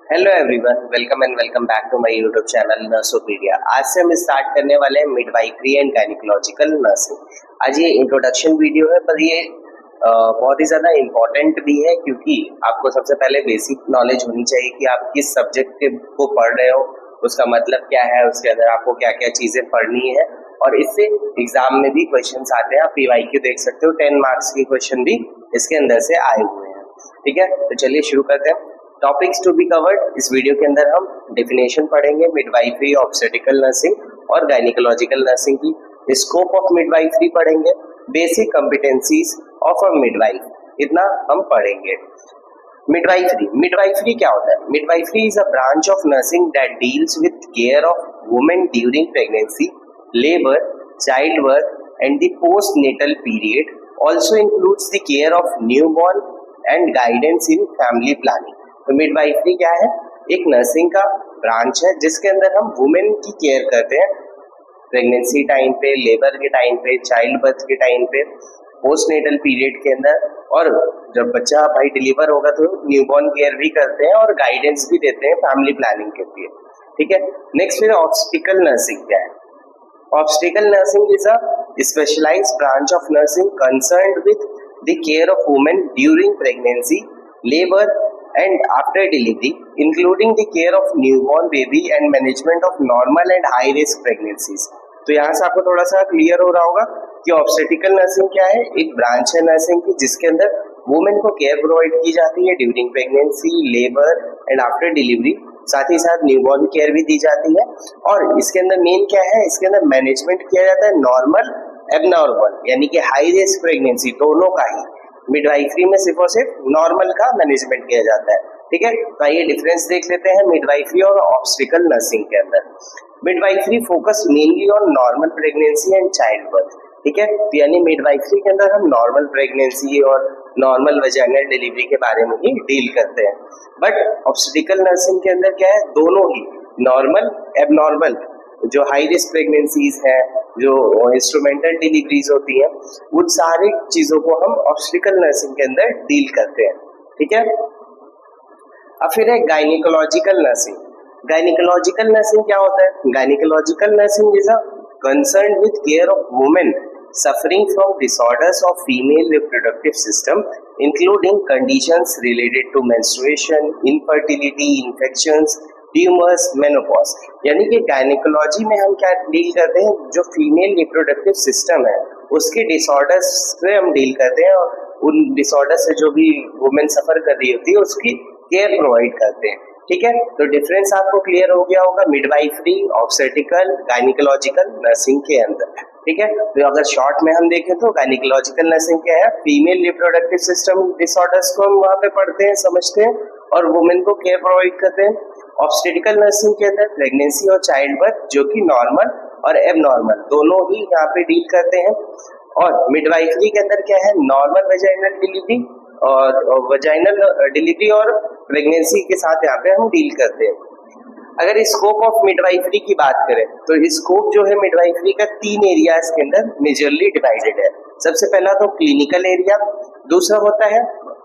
Hello everyone, welcome and welcome back to my YouTube channel Nursopedia. आज से हम start करने वाले हैं मिडवाइफरी एंड गायनिकोलॉजिकल नर्सिंग। आज ये इंट्रोडक्शन वीडियो है, पर ये बहुत ही ज़्यादा इम्पोर्टेंट भी है क्योंकि आपको सबसे पहले बेसिक नॉलेज होनी चाहिए कि आप किस सब्जेक्ट को पढ़ रहे हो, उसका मतलब क्या है, उसके अंदर आपको क्या क्या चीज़ें पढ़नी है। और इससे एग्जाम में भी क्वेश्चंस आते हैं। आप पीवाईक्यू देख सकते हो, 10 मार्क्स के क्वेश्चन भी इसके अंदर से आए हुए हैं। ठीक है, तो चलिए शुरू करते हैं। Topics to be covered. इस वीडियो के अंदर हम डेफिनेशन पढ़ेंगे मिडवाइफरी, ऑब्स्टेट्रिकल नर्सिंग और गायनिकोलॉजिकल नर्सिंग की। स्कोप ऑफ मिडवाइफरी पढ़ेंगे, basic competencies of a midwife, इतना हम पढ़ेंगे। मिडवाइफरी क्या होता है? Midwifery is a branch of nursing that deals with care of women during pregnancy, labour, child birth and the postnatal period. Also includes the care of newborn and guidance in family planning. तो midwifery क्या है? एक nursing का branch है जिसके अंदर हम women की केयर करते हैं प्रेगनेंसी टाइम पे, लेबर के टाइम पे, चाइल्ड बर्थ के टाइम पे, पोस्ट नेटल पीरियड के अंदर, और जब बच्चा भाई डिलीवर होगा तो न्यूबॉर्न केयर भी करते हैं और गाइडेंस भी देते हैं फैमिली प्लानिंग के लिए। ठीक है, नेक्स्ट फिर ऑब्स्टेट्रिकल नर्सिंग क्या है? Obstetrical nursing is a specialized branch of nursing concerned with the care of women during pregnancy, labor and after delivery, including the care of newborn baby and management of normal and high risk pregnancies। तो यहाँ से आपको थोड़ा सा clear हो रहा होगा कि ऑब्स्टेट्रिकल नर्सिंग क्या है। एक ब्रांच है नर्सिंग की जिसके अंदर वुमेन को केयर प्रोवाइड की जाती है during pregnancy, labour and after delivery. साथ ही साथ न्यूबॉर्न केयर भी दी जाती है। और इसके अंदर मेन क्या है? इसके अंदर मैनेजमेंट किया जाता है नॉर्मल, एबनॉर्मल, यानी कि हाई रिस्क प्रेगनेंसी दोनों का ही। मिडवाइफरी में सिर्फ और सिर्फ नॉर्मल का मैनेजमेंट किया जाता है। ठीक है, तो आइए डिफरेंस देख लेते हैं मिडवाइफरी और ऑब्स्टेट्रिकल नर्सिंग के अंदर। Midwifery focus mainly on normal pregnancy and child birth. ठीक है, तो यानी मिडवाइफरी के अंदर हम नॉर्मल प्रेगनेंसी और नॉर्मल वजाइनल डिलीवरी के बारे में ही डील करते हैं। बट ऑब्स्टेट्रिकल नर्सिंग के अंदर क्या है? दोनों ही नॉर्मल, एबनॉर्मल, जो हाई रिस्क प्रेगनेंसीज हैं, जो इंस्ट्रूमेंटल डिलीवरीज होती हैं, उन सारी चीजों को हम ऑब्स्टेट्रिकल नर्सिंग के अंदर डील करते हैं। ठीक है, अब फिर है गायनिकोलॉजिकल नर्सिंग। गायनिकोलॉजिकल नर्सिंग क्या होता है? Gynaecological nursing is a concern with care of women suffering from disorders of female reproductive system, including conditions related to menstruation, infertility, infections, tumours, menopause. यानी कि गायनिकोलॉजी में हम क्या डील करते हैं? जो फीमेल रिप्रोडक्टिव सिस्टम है उसके डिसऑर्डर्स से हम डील करते हैं और उन डिसऑर्डर से जो भी वुमेन सफर कर रही होती है उसकी केयर प्रोवाइड करते हैं। ठीक है, तो डिफरेंस आपको क्लियर हो गया होगा मिडवाइफरी, ऑब्स्टेट्रिकल, गायनिकोलॉजिकल नर्सिंग के अंदर। ठीक है, तो अगर शॉर्ट में हम देखें तो गायनिकोलॉजिकल नर्सिंग क्या है? फीमेल रिप्रोडक्टिव सिस्टम डिसऑर्डर्स को हम वहाँ पे पढ़ते हैं, समझते हैं और वुमेन को केयर प्रोवाइड करते हैं। ऑब्स्टेट्रिकल नर्सिंग के अंदर प्रेगनेंसी और चाइल्ड बर्थ, जो कि नॉर्मल और एबनॉर्मल दोनों ही यहाँ पे डील करते हैं। और मिडवाइफरी के अंदर क्या है? नॉर्मल वेजाइनल डिलीवरी और वजाइनल डिलीवरी और प्रेगनेंसी के साथ यहाँ पे हम डील करते हैं। अगर स्कोप ऑफ मिडवाइफरी की बात करें तो स्कोप जो है मिडवाइफरी का 3 एरियाज के अंदर मेजरली डिवाइडेड है। सबसे पहला तो क्लिनिकल एरिया, दूसरा होता है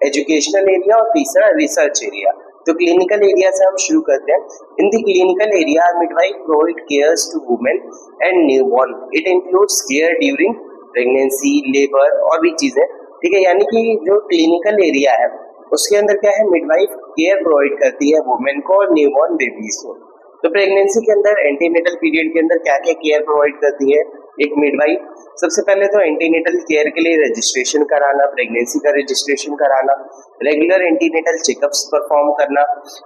एजुकेशनल एरिया और तीसरा रिसर्च एरिया। तो क्लिनिकल एरिया से हम शुरू करते हैं। In the clinical area midwife provide cares to women and newborn. It includes care during pregnancy, labour और भी चीजें। ठीक है, यानी कि जो क्लिनिकल एरिया है उसके अंदर क्या है? मिडवाइफ केयर प्रोवाइड करती है वुमेन को और न्यूबॉर्न बेबीज को। तो प्रेगनेंसी के अंदर, एंटीनेटल पीरियड के अंदर क्या क्या केयर प्रोवाइड करती है एक मिडवाइफ? सबसे पहले तो एंटीनेटल केयर के लिए रजिस्ट्रेशन कराना, प्रेगनेंसी का रजिस्ट्रेशन कराना, रेगुलर एंटीनेटल चेकअप्स परफॉर्म करना,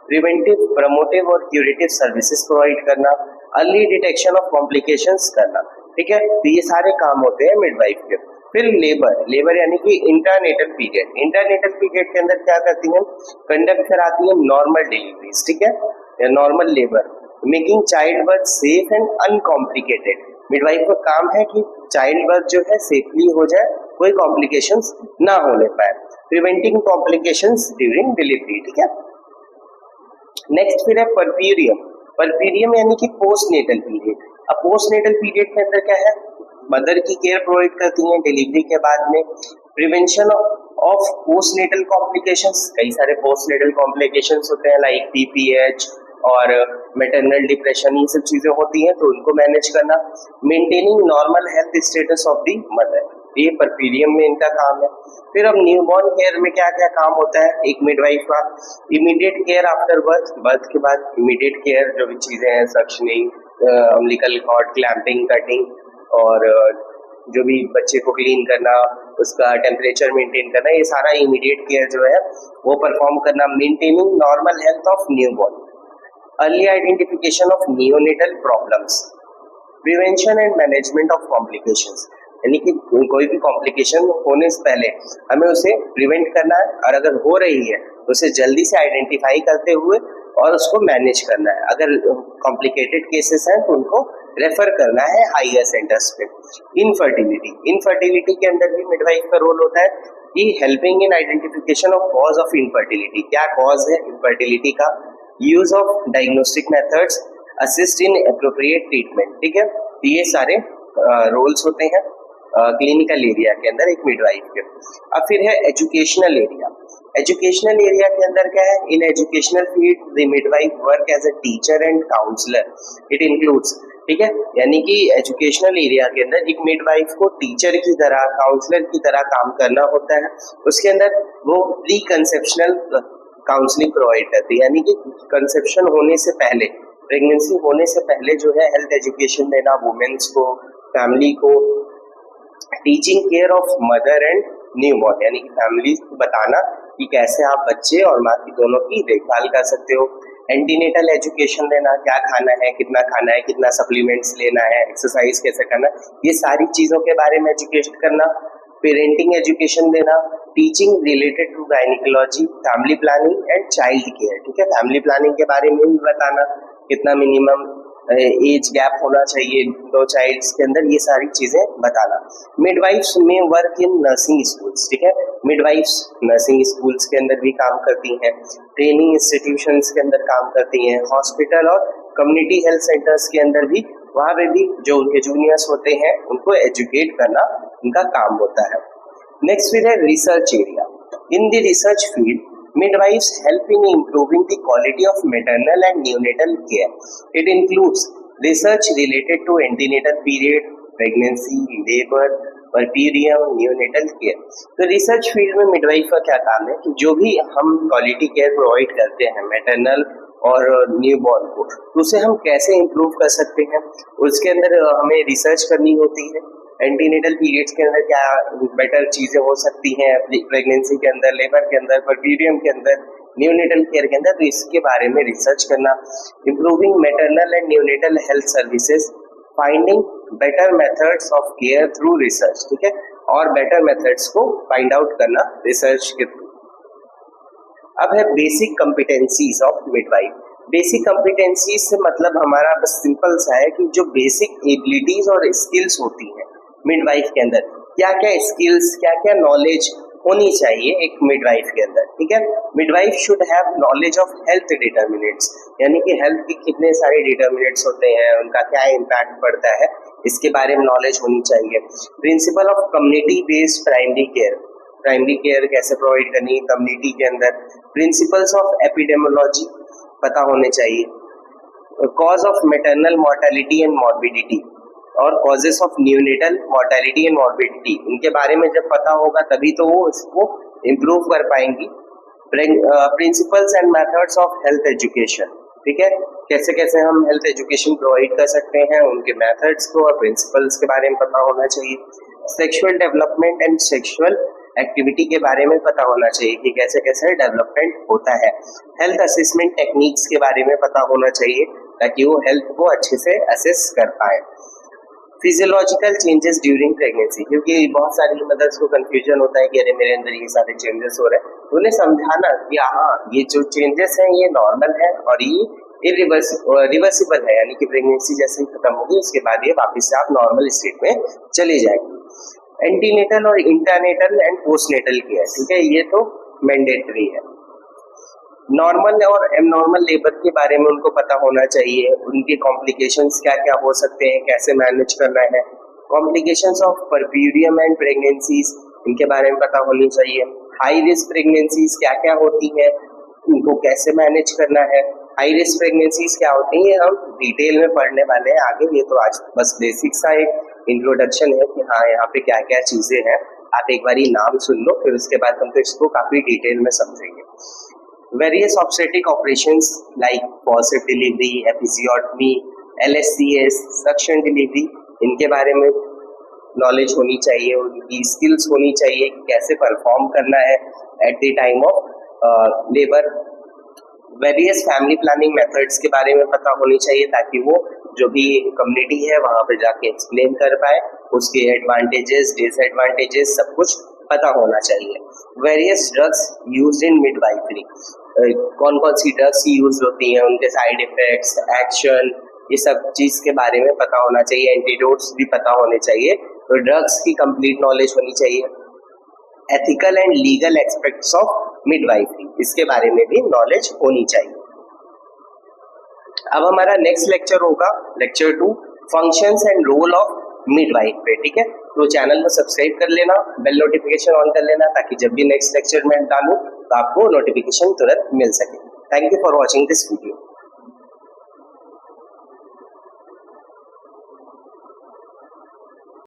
प्रिवेंटिव, प्रमोटिव और क्यूरेटिव सर्विसेज प्रोवाइड करना, अर्ली डिटेक्शन ऑफ कॉम्प्लिकेशंस करना। ठीक है, तो ये सारे काम होते हैं मिडवाइफ के। फिर लेबर यानी कि इंटरनेटल पीरियड। इंटरनेटल पीरियड के अंदर क्या करती हैं? कंडक्ट कराती है नॉर्मल डिलीवरीज, ठीक है, या normal labour, making child birth safe and uncomplicated. Midwife का काम है कि चाइल्ड बर्थ जो है सेफली हो जाए, कोई कॉम्प्लिकेशंस ना होने पाए, प्रिवेंटिंग कॉम्प्लिकेशंस ड्यूरिंग डिलीवरी। ठीक है, नेक्स्ट फिर है परप्यूरियम। परप्यूरियम यानी कि पोस्ट नेटल पीरियड। अब पोस्ट नेटल पीरियड के अंदर क्या है? मदर की केयर प्रोवाइड करती हैं डिलीवरी के बाद में, प्रिवेंशन ऑफ पोस्टनेटल कॉम्प्लिकेशंस, कई सारे पोस्टनेटल कॉम्प्लिकेशंस होते हैं लाइक पीपीएच और मैटरनल डिप्रेशन, ये सब चीजें होती हैं तो उनको मैनेज करना। Maintaining normal health status of the mother, ये परपीरियम में इनका काम है। फिर अब न्यूबॉर्न केयर में क्या क्या काम होता है एक मिडवाइफ का, immediate care after birth, birth के बाद इमीडिएट केयर, जो भी चीजें हैं suctioning, umbilical cord clamping, cutting, और जो भी बच्चे को क्लीन करना, उसका टेम्परेचर मेंटेन करना, ये सारा इमीडिएट केयर जो है वो परफॉर्म करना। Maintaining normal health of newborn, early identification of neonatal problems, prevention and management of complications, यानी कि कोई भी कॉम्प्लिकेशन होने से पहले हमें उसे प्रिवेंट करना है, और अगर हो रही है तो उसे जल्दी से आइडेंटिफाई करते हुए और उसको मैनेज करना है। अगर कॉम्प्लिकेटेड केसेस हैं तो उनको रेफर करना है हायर सेंटर्स पे। इनफर्टिलिटी, इनफर्टिलिटी के अंदर भी मिडवाइफ का रोल होता है कि helping in identification of cause of infertility, क्या कॉज है इनफर्टिलिटी का, use of diagnostic methods, assist in appropriate treatment, ठीक है। तो ये सारे रोल्स होते हैं क्लिनिकल एरिया के अंदर एक मिडवाइफ के। अब फिर है एजुकेशनल एरिया, एजुकेशनल एरिया के अंदर क्या है, in educational field the midwife work as a teacher and counsellor, it includes, ठीक है, यानी कि एजुकेशनल एरिया के अंदर एक मिडवाइफ को टीचर की तरह, काउंसलर की तरह काम करना होता है। उसके अंदर वो प्री कंसेप्शनल काउंसलिंग प्रोवाइड करती है, यानी कि कंसेप्शन होने से पहले, प्रेगनेंसी होने से पहले जो है हेल्थ एजुकेशन देना वुमेन्स को, फैमिली को, teaching care of mother and newborn, यानी कि फैमिली को बताना कि कैसे आप बच्चे और माँ की दोनों की देखभाल कर सकते हो। एंटीनेटल एजुकेशन देना, क्या खाना है, कितना सप्लीमेंट्स लेना है, एक्सरसाइज कैसे करना, ये सारी चीजों के बारे में एजुकेशन करना। पेरेंटिंग एजुकेशन देना, teaching related to gynaecology, family planning and child care, ठीक है, फैमिली प्लानिंग के बारे में भी बताना, कितना मिनिमम एज गैप होना चाहिए दो चाइल्ड्स के अंदर, ये सारी चीजें बताना। मिडवाइफ्स में वर्क इन नर्सिंग स्कूल्स, ठीक है, मिडवाइफ्स नर्सिंग स्कूल्स के अंदर भी काम करती हैं, ट्रेनिंग इंस्टीट्यूशंस के अंदर काम करती हैं, हॉस्पिटल और कम्युनिटी हेल्थ सेंटर्स के अंदर भी, वहाँ पे भी जो उनके जूनियर्स होते हैं उनको एजुकेट करना उनका काम होता है। नेक्स्ट फिर है research area, in the research field midwives help in improving the quality of maternal and neonatal care. It includes research related to antenatal period, pregnancy, labor, puerperium, neonatal care. तो research field में midwife का क्या काम है कि जो भी हम क्वालिटी केयर प्रोवाइड करते हैं मैटरनल और न्यूबॉर्न को, तो उसे हम कैसे इम्प्रूव कर सकते हैं, उसके अंदर हमें रिसर्च करनी होती है। एंटीनेटल पीरियड्स के अंदर क्या बेटर चीजें हो सकती हैं, प्रेगनेंसी के अंदर, लेबर के अंदर, पुerperium के अंदर, न्यूनेटल केयर के अंदर, तो इसके बारे में रिसर्च करना। Improving maternal and neonatal health services, finding better methods of care through research, ठीक है, और बेटर मेथड्स को फाइंड आउट करना रिसर्च के थ्रू। अब है basic competencies of midwife. Basic competencies से मतलब हमारा बस सिंपल सा है कि जो बेसिक एबिलिटीज और स्किल्स होती हैं मिडवाइफ के अंदर, क्या क्या स्किल्स, क्या क्या नॉलेज होनी चाहिए एक मिडवाइफ के अंदर, ठीक है। Midwife should have knowledge of health determinants, यानी कि हेल्थ के कितने सारे डिटर्मिनेंट्स होते हैं, उनका क्या इम्पैक्ट पड़ता है, इसके बारे में नॉलेज होनी चाहिए। Principle of community based primary care, primary care कैसे प्रोवाइड करनी है कम्युनिटी के अंदर। प्रिंसिपल्स ऑफ एपिडेमोलॉजी पता होने चाहिए। Cause of maternal mortality and morbidity और causes of neonatal mortality and morbidity, इनके बारे में जब पता होगा तभी तो वो इसको इम्प्रूव कर पाएंगी। Principles and methods of health education, ठीक है, कैसे कैसे हम हेल्थ एजुकेशन प्रोवाइड कर सकते हैं, उनके मेथड्स को और प्रिंसिपल्स के बारे में पता होना चाहिए। Sexual development and sexual activity के बारे में पता होना चाहिए कि कैसे कैसे डेवलपमेंट होता है। हेल्थ असेसमेंट टेक्निक्स के बारे में पता होना चाहिए ताकि वो हेल्थ को अच्छे से असेस कर पाए। फिजियोलॉजिकल चेंजेस ड्यूरिंग प्रेगनेंसी, क्योंकि बहुत सारी मदर्स को कंफ्यूजन होता है कि अरे मेरे अंदर ये सारे चेंजेस हो रहे हैं, तो उन्हें समझाना कि हाँ ये जो चेंजेस हैं ये नॉर्मल है और ये रिवर्सिबल है, यानी कि प्रेगनेंसी जैसे ही खत्म होगी उसके बाद ये वापस से आप नॉर्मल स्टेट में चले जाएंगे। एंटीनेटल और इंटरनेटल एंड पोस्टनेटल केयर, ठीक है, ये तो मैंडेटरी है। नॉर्मल और एबनॉर्मल लेबर के बारे में उनको पता होना चाहिए, उनके कॉम्प्लिकेशंस क्या क्या हो सकते हैं, कैसे मैनेज करना है। कॉम्प्लिकेशंस ऑफ पुerperium एंड प्रेगनेंसीज, इनके बारे में पता होनी चाहिए। हाई रिस्क प्रेगनेंसीज क्या क्या होती है, उनको कैसे मैनेज करना है, हाई रिस्क प्रेगनेंसीज क्या होती हैं, हम डिटेल में पढ़ने वाले हैं आगे। ये तो आज बस बेसिक सा एक इंट्रोडक्शन है कि हाँ यहाँ पे क्या क्या चीजें हैं, आप एक बार नाम सुन लो, फिर उसके बाद हम तो इसको काफी डिटेल में समझेंगे। Various obstetric operations like forceps delivery, episiotomy, LSCS, suction delivery, इनके बारे में नॉलेज होनी चाहिए, उनकी स्किल्स होनी चाहिए कि कैसे परफॉर्म करना है at the time of labour. Various family planning methods के बारे में पता होनी चाहिए ताकि वो जो भी कम्युनिटी है वहाँ पे जाके एक्सप्लेन कर पाए, उसके एडवांटेजेस डिसएडवांटेजेस सब कुछ पता होना चाहिए। Various drugs used in midwifery, कौन कौन सी ड्रग्स यूज होती हैं, उनके साइड इफेक्ट्स, एक्शन, ये सब चीज के बारे में पता होना चाहिए। एंटीडोट्स भी पता होने चाहिए, तो ड्रग्स की कंप्लीट नॉलेज होनी चाहिए। Ethical and legal aspects of midwifery, इसके बारे में भी नॉलेज होनी चाहिए। अब हमारा नेक्स्ट लेक्चर होगा lecture 2, functions and role of midwife पे, ठीक है। तो चैनल को सब्सक्राइब कर लेना, बेल नोटिफिकेशन ऑन कर लेना, ताकि जब भी नेक्स्ट लेक्चर में डालूं तो आपको नोटिफिकेशन तुरंत मिल सके। Thank you for watching this video.